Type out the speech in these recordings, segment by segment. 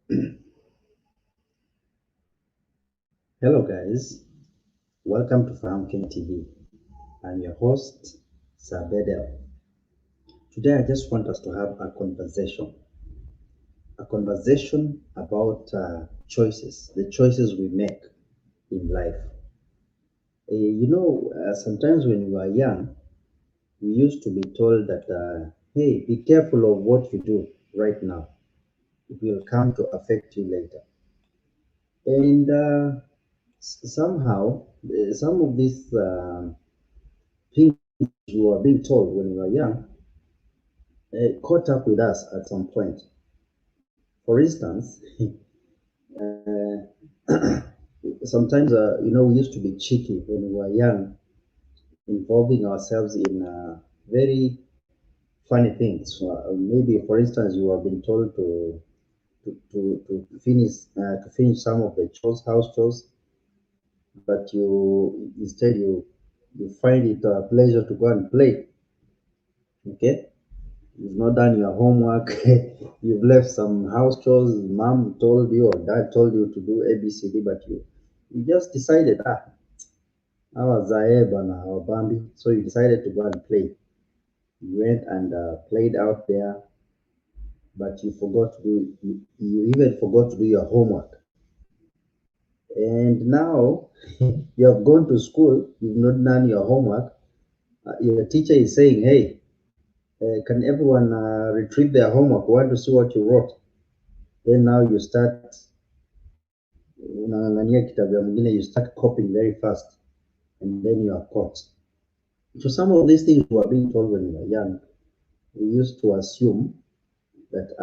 Hello, guys. Welcome to Fahamu Kenya Tv. I'm your host, Sir Bedel. Today, I just want us to have a conversation about the choices we make in life. Sometimes when we were young, we used to be told that, hey, be careful of what you do right now. It will come to affect you later. And somehow, some of these things you were being told when you were young caught up with us at some point. For instance, sometimes we used to be cheeky when we were young, involving ourselves in very funny things. Maybe, for instance, you have been told to finish some of the house chores, but you find it a pleasure to go and play. Okay, you've not done your homework, you've left some house chores, mom told you or dad told you to do ABCD, but you just decided, I was bana or Bambi, so you decided to go and play. You went and played out there, but you even forgot to do your homework. And now you have gone to school, you've not done your homework. Your teacher is saying, hey, can everyone retrieve their homework? We want to see what you wrote. Then now you start unang'ang'ania kitabu ya mwingine, you start copying very fast, and then you are caught. So some of these things we were being told when we were young, we used to assume that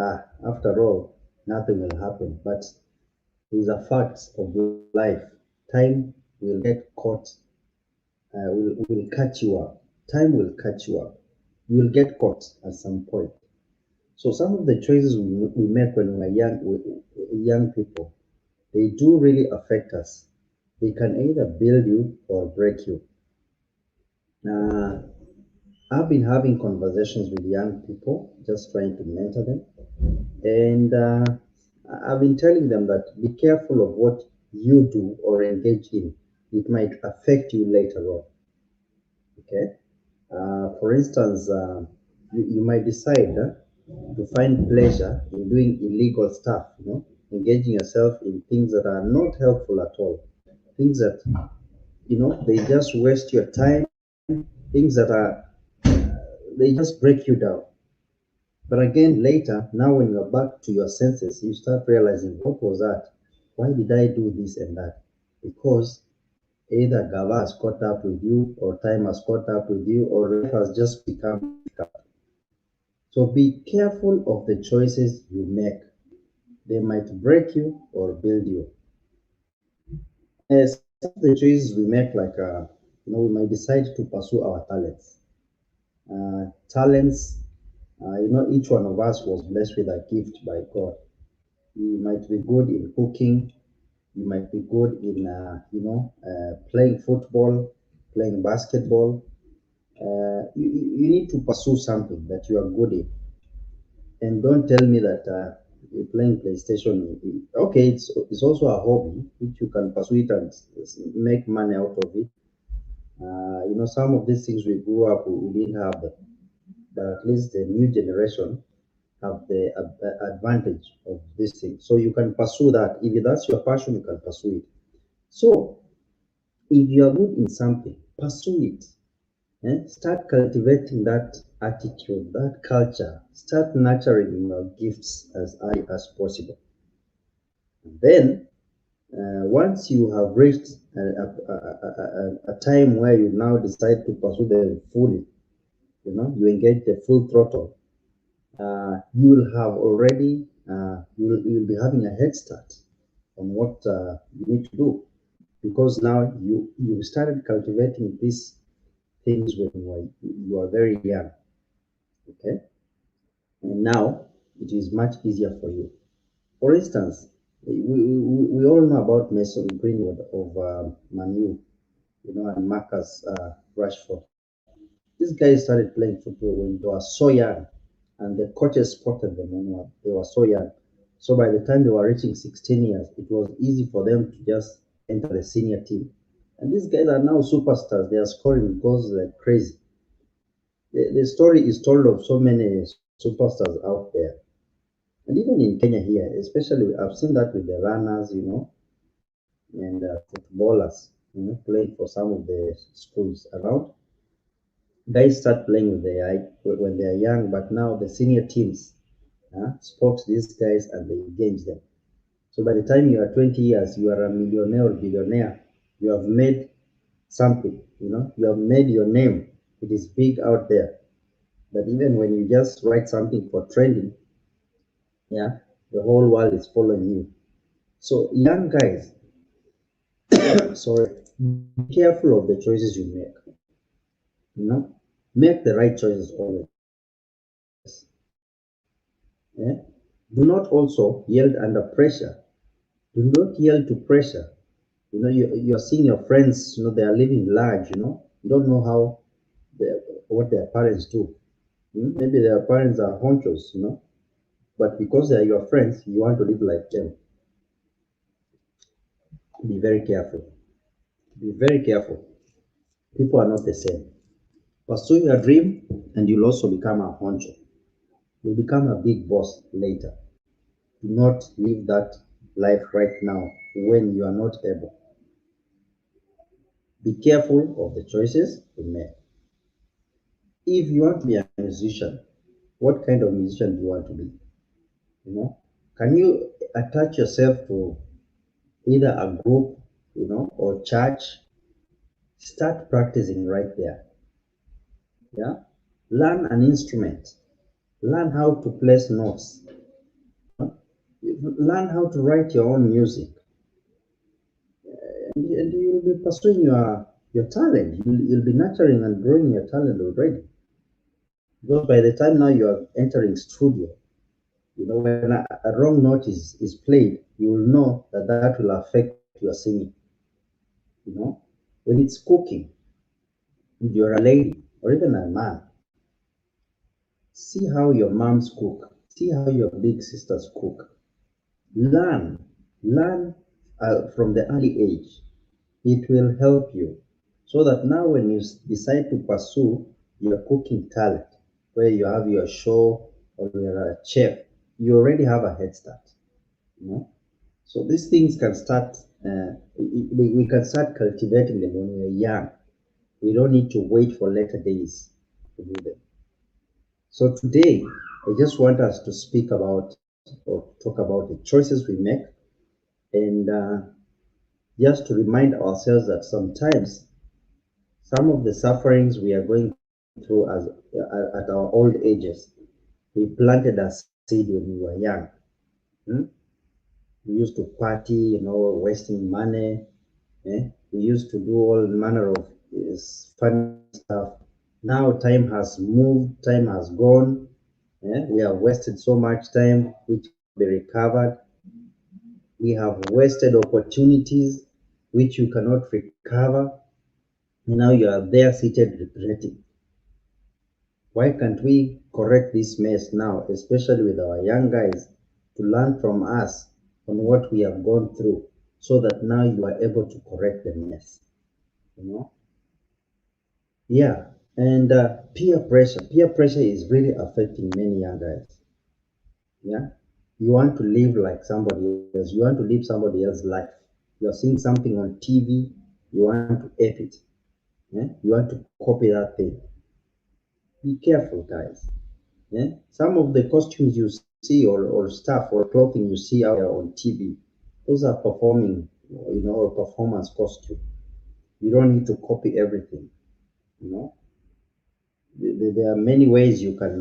after all, nothing will happen. But these are facts of life. Time will get caught, will catch you up. Time will catch you up. You will get caught at some point. So some of the choices we make when we are young people, they do really affect us. They can either build you or break you. Uh, I've been having conversations with young people, just trying to mentor them. And I've been telling them that be careful of what you do or engage in. It might affect you later on. Okay. For instance, you might decide to find pleasure in doing illegal stuff, engaging yourself in things that are not helpful at all, things that, they just waste your time, things that they just break you down. But again, later, now when you're back to your senses, you start realizing, what was that? Why did I do this and that? Because either Gava has caught up with you, or time has caught up with you, or life has just become difficult. So be careful of the choices you make. They might break you or build you. As the choices we make, like, we might decide to pursue our talents. Talents, each one of us was blessed with a gift by God. You might be good in cooking, you might be good in, playing football, playing basketball. You need to pursue something that you are good in. And don't tell me that you're playing PlayStation. Okay, it's also a hobby which you can pursue it and make money out of it. Some of these things we grew up, we didn't have them, but at least the new generation have the advantage of this thing. So you can pursue that. If that's your passion, you can pursue it. So if you are good in something, pursue it. Start cultivating that attitude, that culture. Start nurturing your gifts as early as possible. And then, once you have reached a time where you now decide to pursue them fully, you engage the full throttle, you will have already, you'll be having a head start on what you need to do, because now you started cultivating these things when you are very young. Okay, and now it is much easier for you. For instance, we all know about Mason Greenwood of Manu, and Marcus Rashford. These guys started playing football when they were so young, and the coaches spotted them when they were so young. So by the time they were reaching 16 years, it was easy for them to just enter the senior team. And these guys are now superstars. They are scoring goals like crazy. The story is told of so many superstars out there. And even in Kenya here, especially, I've seen that with the runners, and footballers, playing for some of the schools around. Guys start playing when they are young, but now the senior teams spot these guys and they engage them. So by the time you are 20 years, you are a millionaire or billionaire. You have made something, you have made your name. It is big out there. But even when you just write something for trending, yeah, the whole world is following you. So young guys, sorry, be careful of the choices you make. Make the right choices always. Yeah? Do not also yield under pressure. Do not yield to pressure. You're seeing your friends, they are living large, you don't know what their parents do. Maybe their parents are honchos, but because they are your friends, you want to live like them. Be very careful. Be very careful. People are not the same. Pursue your dream, and you'll also become a honcho. You'll become a big boss later. Do not live that life right now when you are not able. Be careful of the choices you make. If you want to be a musician, what kind of musician do you want to be? Can you attach yourself to either a group, or church? Start practicing right there. Yeah. Learn an instrument. Learn how to place notes. Learn how to write your own music. And you'll be pursuing your talent. You'll be nurturing and growing your talent already. Because by the time now you are entering studio, when a wrong note is played, you will know that will affect your singing. When it's cooking, if you're a lady or even a man, see how your moms cook, see how your big sisters cook. Learn from the early age. It will help you so that now when you decide to pursue your cooking talent, where you have your show or you're a chef, you already have a head start. So these things can start. We can start cultivating them when we're young. We don't need to wait for later days to do them. So today, I just want us to speak about or talk about the choices we make, and just to remind ourselves that sometimes some of the sufferings we are going through at our old ages, we planted a seed when we were young. We used to party, wasting money. We used to do all manner of fun stuff. Now time has moved, time has gone. We have wasted so much time which can be recovered. We have wasted opportunities which you cannot recover. Now you are there seated regretting. Why can't we correct this mess now, especially with our young guys, to learn from us on what we have gone through so that now you are able to correct the mess? Yeah. And peer pressure. Peer pressure is really affecting many young guys. Yeah. You want to live like somebody else. You want to live somebody else's life. You're seeing something on TV. You want to ape it. Yeah? You want to copy that thing. Be careful, guys. Yeah? Some of the costumes you see or stuff or clothing you see out there on TV, those are performing, or performance costume. You don't need to copy everything. There are many ways you can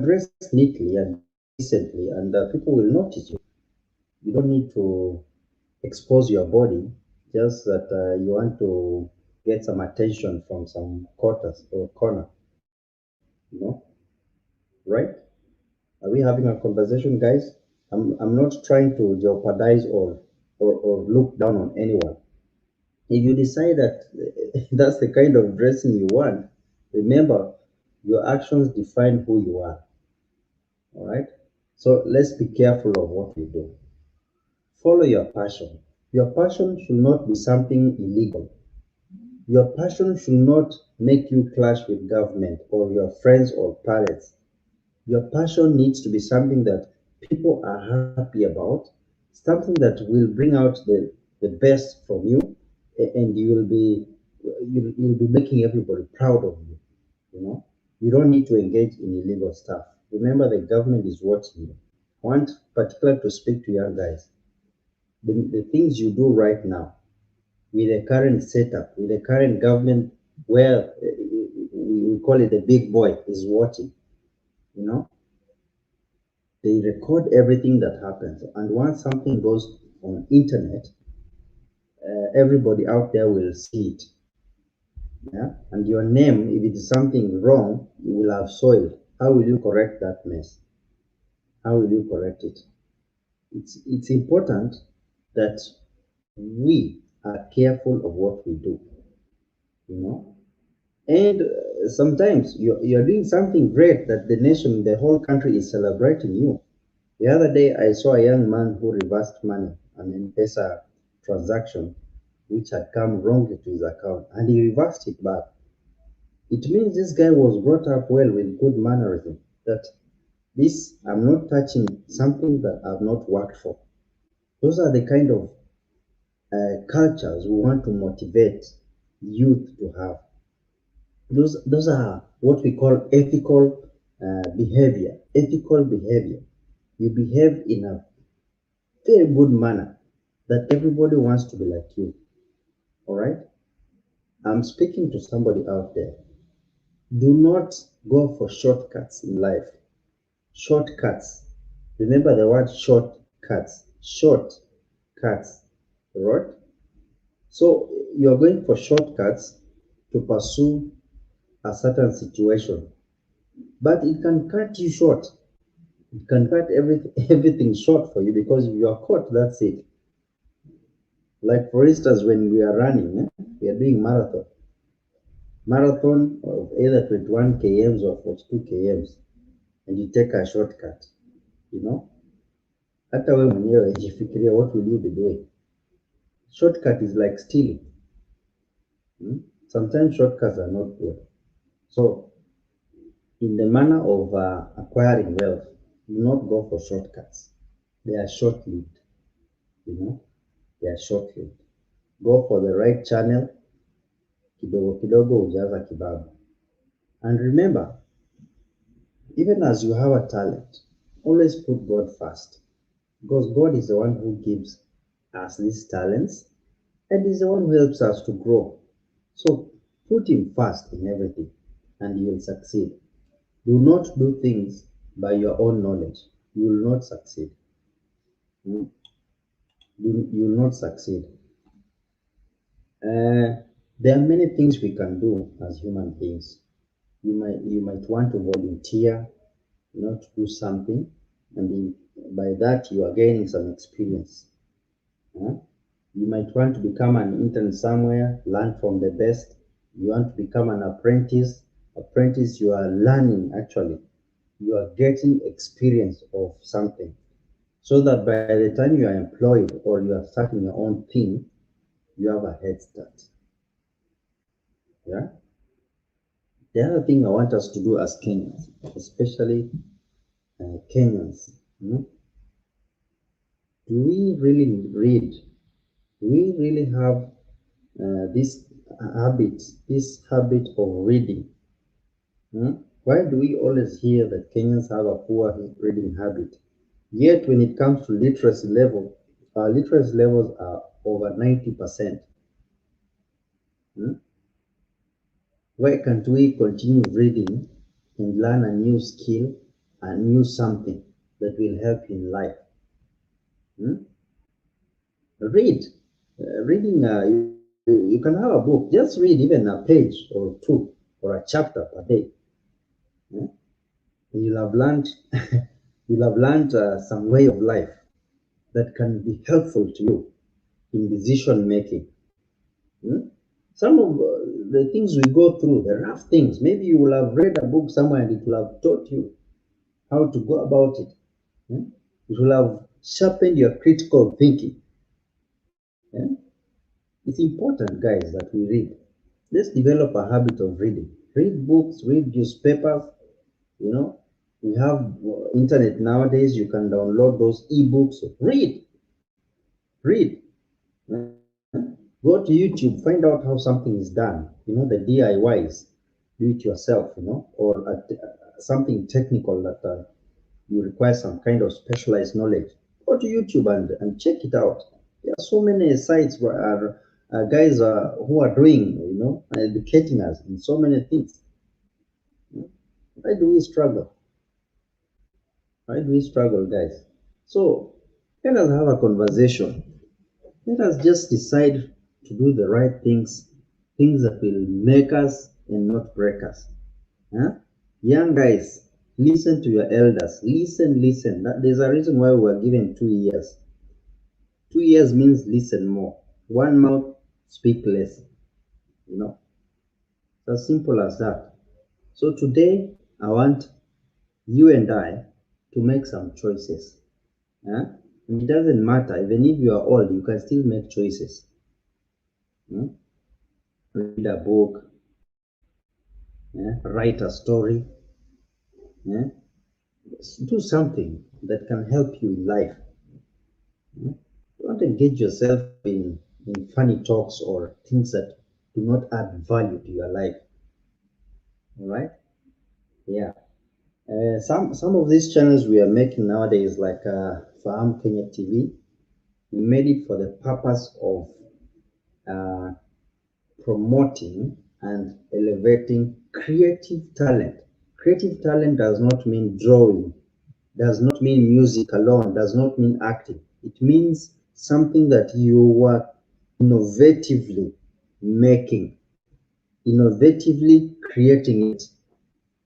dress neatly and decently, and people will notice you. You don't need to expose your body just that you want to get some attention from some quarters or corner, you know, right? Are we having a conversation, guys? I'm not trying to jeopardize or look down on anyone. If you decide that that's the kind of dressing you want, remember your actions define who you are. All right. So let's be careful of what we do. Follow your passion. Your passion should not be something illegal. Your passion should not make you clash with government or your friends or parents. Your passion needs to be something that people are happy about, something that will bring out the best from you, and you'll be making everybody proud of you. You know, you don't need to engage in illegal stuff. Remember, the government is watching you. I want particularly to speak to young guys. The things you do right now with the current setup, with the current government, where we call it the big boy is watching. You know, they record everything that happens, and once something goes on internet, everybody out there will see it. Yeah, and your name, if it is something wrong, you will have soiled. How will you correct that mess? How will you correct it? It's important that we are careful of what we do. You know, and sometimes you're doing something great that the nation, the whole country is celebrating you. The other day, I saw a young man who reversed money, an M-Pesa transaction, which had come wrongly to his account, and he reversed it back. It means this guy was brought up well with good mannerism. That this, I'm not touching something that I've not worked for. Those are the kind of cultures we want to motivate youth to have. Those are what we call ethical behavior. Ethical behavior. You behave in a very good manner that everybody wants to be like you. All right. I'm speaking to somebody out there. Do not go for shortcuts in life. Shortcuts. Remember the word shortcuts. Shortcuts. Right? So you're going for shortcuts to pursue a certain situation, but it can cut you short. It can cut everything short for you because if you are caught, that's it. Like for instance, when we are running, we are doing marathon of either 21 kms or 42 kms, and you take a shortcut, you know, hata wewe mwenyewe jifikiria, what will you be doing? Shortcut is like stealing. Sometimes shortcuts are not good. So in the manner of acquiring wealth, do not go for shortcuts. They are short-lived, you know, they are short-lived. Go for the right channel, kidogo kidogo ujaza kibaba. And remember, even as you have a talent, always put God first. Because God is the one who gives us these talents and is the one who helps us to grow. So put Him first in everything and you will succeed. Do not do things by your own knowledge. You will not succeed. Mm. You will not succeed. There are many things we can do as human beings. You might want to volunteer, to do something, and by that you are gaining some experience. Huh? You might want to become an intern somewhere, learn from the best. You want to become an apprentice. Apprentice, you are learning actually. You are getting experience of something. So that by the time you are employed or you are starting your own thing, you have a head start. Yeah. The other thing I want us to do as Kenyans, especially Kenyans, do we really read? Do we really have this this habit of reading? Why do we always hear that Kenyans have a poor reading habit? Yet when it comes to literacy level, our literacy levels are over 90%. Why can't we continue reading and learn a new skill, a new something that will help in life? Hmm? Read. Reading, you can have a book. Just read even a page or two or a chapter per day. Hmm? You'll have learned, you'll have learned some way of life that can be helpful to you in decision making. Some of the things we go through, the rough things, maybe you will have read a book somewhere and it will have taught you how to go about it. Yeah? It will have sharpened your critical thinking. Yeah? It's important, guys, that we read. Let's develop a habit of reading. Read books, read newspapers. You know, we have internet nowadays. You can download those ebooks. Read. Yeah? Go to YouTube, find out how something is done. You know, the DIYs, do it yourself. You know, or something technical that you require some kind of specialized knowledge. Go to YouTube and check it out. There are so many sites where guys who are doing, you know, educating us in so many things. Why do we struggle? Why do we struggle, guys? So let us have a conversation. Let us just decide to do the right things, things that will make us and not break us. Huh? Young guys, listen to your elders. Listen. There's a reason why we were given 2 years. 2 years means listen more. One mouth, speak less. You know, it's as simple as that. So today, I want you and I to make some choices. Huh? And it doesn't matter, even if you are old, you can still make choices. Hmm? Read a book, write a story, yeah? Do something that can help you in life. Hmm? Don't engage yourself in funny talks or things that do not add value to your life. All right? Yeah. Some of these channels we are making nowadays, like Fahamu Kenya Tv, we made it for the purpose of uh, promoting and elevating creative talent. Creative talent does not mean drawing, does not mean music alone, does not mean acting. It means something that you are innovatively making, innovatively creating it.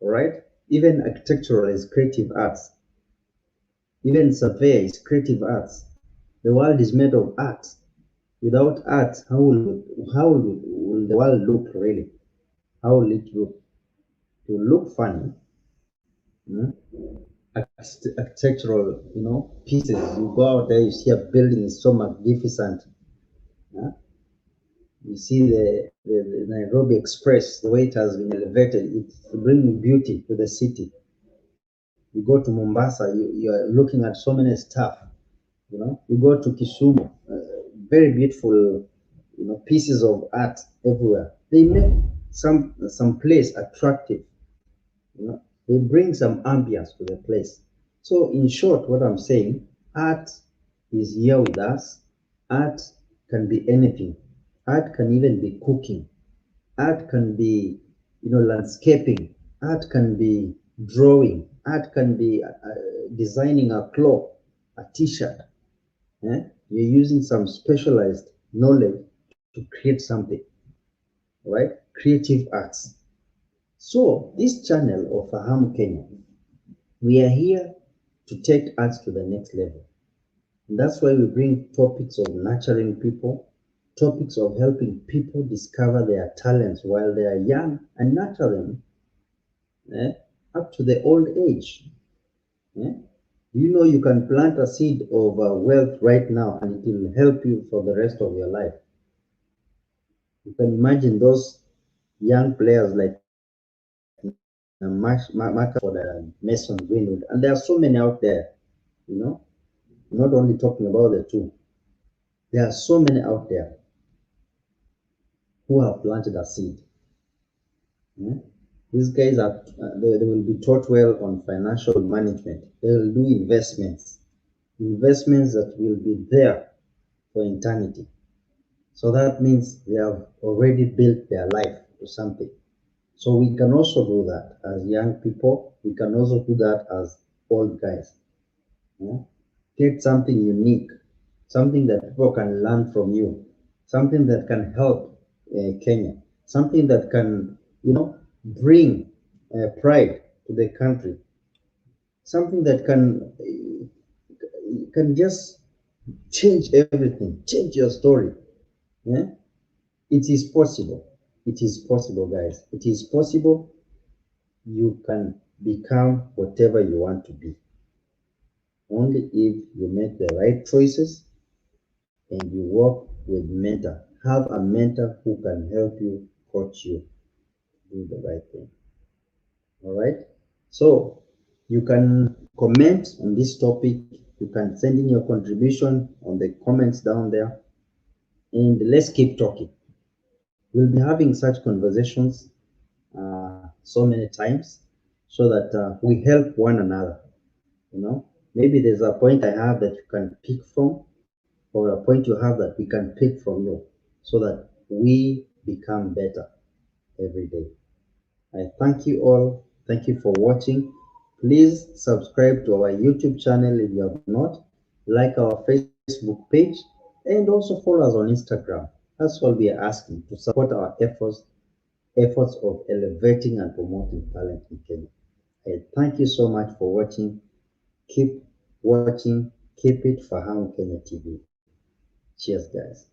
All right? Even architectural is creative arts. Even survey is creative arts. The world is made of art. Without art, will the world look really? How will it look? It will look funny. Hmm? Architectural, you know, pieces. You go out there, you see a building is so magnificent. Huh? You see the Nairobi Express, the way it has been elevated, it's bringing beauty to the city. You go to Mombasa, you are looking at so many stuff. You know, you go to Kisumu, very beautiful, you know, pieces of art everywhere. They make some place attractive. You know, they bring some ambience to the place. So, in short, what I'm saying, art is here with us. Art can be anything. Art can even be cooking. Art can be, you know, landscaping. Art can be drawing. Art can be designing a cloth, a T-shirt. You're using some specialized knowledge to create something, right? Creative arts. So this channel of Fahamu Kenya, we are here to take arts to the next level. And that's why we bring topics of nurturing people, topics of helping people discover their talents while they are young and nurture them eh, up to the old age. Eh? You know you can plant a seed of wealth right now and it will help you for the rest of your life. You can imagine those young players like Marcus or Mason Greenwood, and there are so many out there. You know, not only talking about the two, there are so many out there who have planted a seed. Yeah? These guys are they will be taught well on financial management. They will do investments that will be there for eternity. So that means they have already built their life to something. So we can also do that as young people. We can also do that as old guys. Yeah? Take something unique, something that people can learn from you, something that can help Kenya, something that can, you know, bring pride to the country, something that can just change everything, change your story. Yeah? It is possible. It is possible, guys. It is possible. You can become whatever you want to be. only if you make the right choices and you work with mentor. Have a mentor who can help you, coach you, do the right thing. All right. So you can comment on this topic. You can send in your contribution on the comments down there, and let's keep talking. We'll be having such conversations so many times so that we help one another. You know, maybe there's a point I have that you can pick from, or a point you have that we can pick from you, so that we become better every day. I thank you all. Thank you for watching. Please subscribe to our YouTube channel if you have not, like our Facebook page, and also follow us on Instagram. That's all we are asking, to support our efforts of elevating and promoting talent in Kenya. I thank you so much for watching. Keep watching. Keep it Fahamu Kenya TV. Cheers, guys.